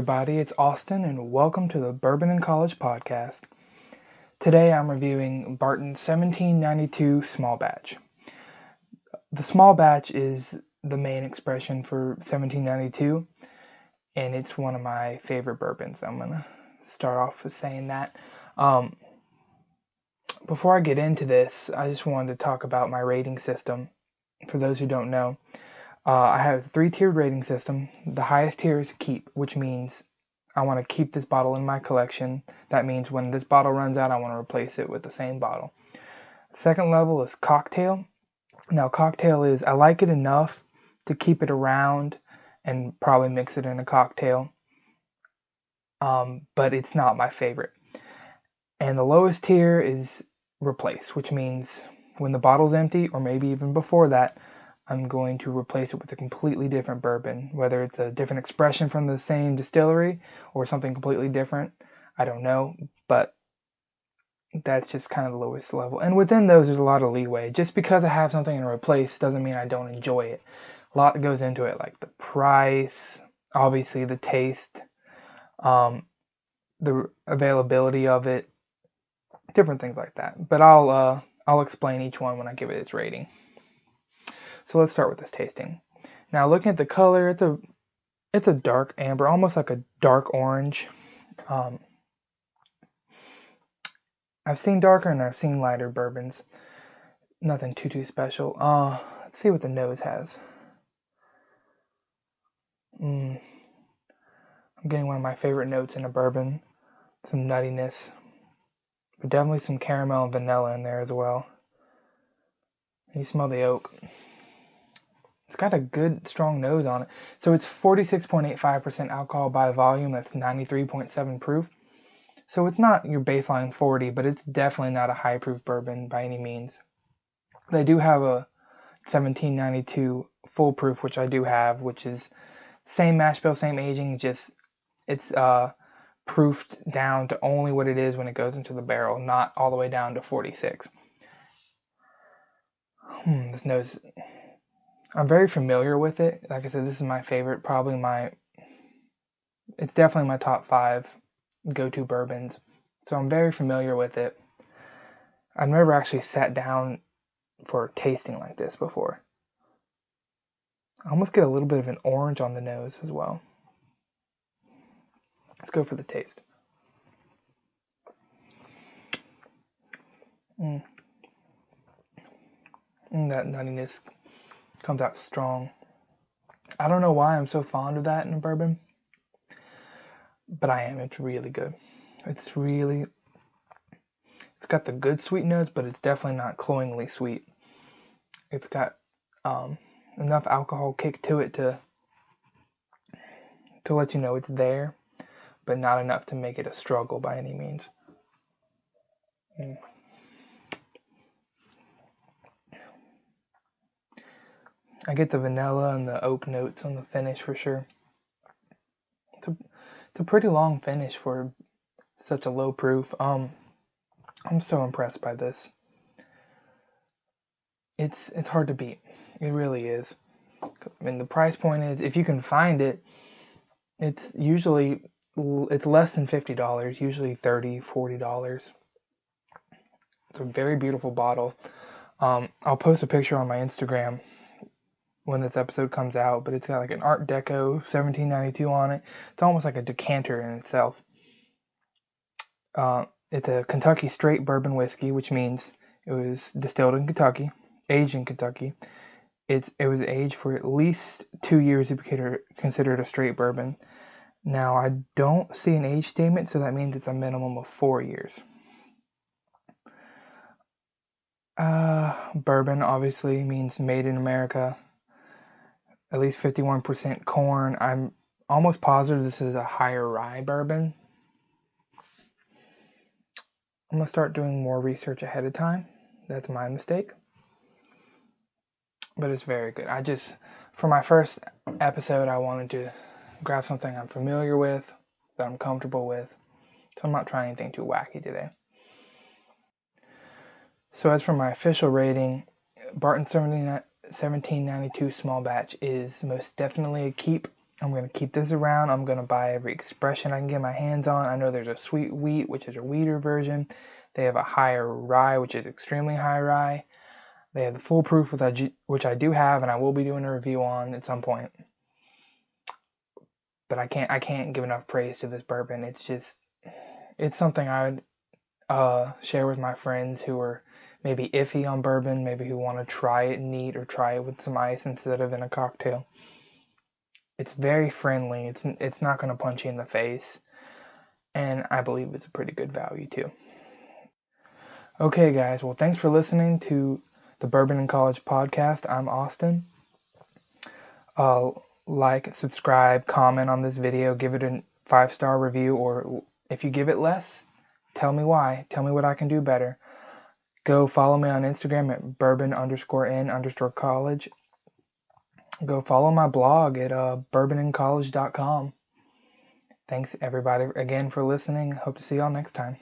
everybody, it's Austin and welcome to the Bourbon in College podcast. Today I'm reviewing Barton 1792 Small Batch. The small batch is the main expression for 1792 and it's one of my favorite bourbons. I'm going to start off with saying that. Before I get into this, I just wanted to talk about my rating system. For those who don't know, I have a 3-tiered rating system. The highest tier is keep, which means I want to keep this bottle in my collection. That means when this bottle runs out, I want to replace it with the same bottle. Second level is cocktail. Now, cocktail is I like it enough to keep it around and probably mix it in a cocktail, but it's not my favorite. And the lowest tier is replace, which means when the bottle's empty, or maybe even before that, I'm going to replace it with a completely different bourbon, whether it's a different expression from the same distillery or something completely different. I don't know, but that's just kind of the lowest level. And within those, there's a lot of leeway. Just because I have something to replace doesn't mean I don't enjoy it. A lot goes into it, like the price, obviously the taste, the availability of it, different things like that. But I'll explain each one when I give it its rating. So let's start with this tasting. Now, looking at the color, it's a dark amber, almost like a dark orange. I've seen darker and I've seen lighter bourbons. Nothing too special. Let's see what the nose has. I'm getting one of my favorite notes in a bourbon. Some nuttiness. But definitely some caramel and vanilla in there as well. You smell the oak. It's got a good, strong nose on it. So it's 46.85% alcohol by volume. That's 93.7 proof. So it's not your baseline 40, but it's definitely not a high proof bourbon by any means. They do have a 1792 full proof, which I do have, which is same mash bill, same aging, just it's proofed down to only what it is when it goes into the barrel, not all the way down to 46. This nose, I'm very familiar with it. Like I said, this is my favorite, it's definitely my top 5 go-to bourbons. So I'm very familiar with it. I've never actually sat down for tasting like this before. I almost get a little bit of an orange on the nose as well. Let's go for the taste. That nuttiness comes out strong. I don't know why I'm so fond of that in a bourbon, but I am. It's really good. It's got the good sweet notes, but it's definitely not cloyingly sweet. It's got enough alcohol kick to it to let you know it's there, but not enough to make it a struggle by any means. I get the vanilla and the oak notes on the finish for sure. It's a pretty long finish for such a low proof. I'm so impressed by this. It's hard to beat. It really is. I mean, the price point is, if you can find it, it's less than $50, usually $30, $40. It's a very beautiful bottle. I'll post a picture on my Instagram when this episode comes out, but it's got like an Art Deco 1792 on it. It's almost like a decanter in itself. It's a Kentucky straight bourbon whiskey, which means it was distilled in Kentucky, aged in Kentucky. It was aged for at least 2 years to be considered a straight bourbon. Now, I don't see an age statement, so that means it's a minimum of 4 years. Bourbon obviously means made in America. At least 51% corn. I'm almost positive this is a higher rye bourbon. I'm going to start doing more research ahead of time. That's my mistake. But it's very good. For my first episode, I wanted to grab something I'm familiar with, that I'm comfortable with. So I'm not trying anything too wacky today. So as for my official rating, Barton 1792 small batch is most definitely a keep. I'm going to keep this around. I'm going to buy every expression I can get my hands on. I know there's a sweet wheat, which is a weeder version. They have a higher rye, which is extremely high rye. They have the foolproof, which I do have, and I will be doing a review on at some point. But I can't give enough praise to this bourbon. It's something I would share with my friends who are maybe iffy on bourbon, maybe who want to try it neat or try it with some ice instead of in a cocktail. It's very friendly. It's not going to punch you in the face, and I believe it's a pretty good value too. Okay, guys. Well, thanks for listening to the Bourbon in College podcast. I'm Austin. Like, subscribe, comment on this video, give it a 5-star review, or if you give it less, tell me why. Tell me what I can do better. Go follow me on Instagram at bourbon_in_college. Go follow my blog at bourbonincollege.com. Thanks everybody again for listening. Hope to see y'all next time.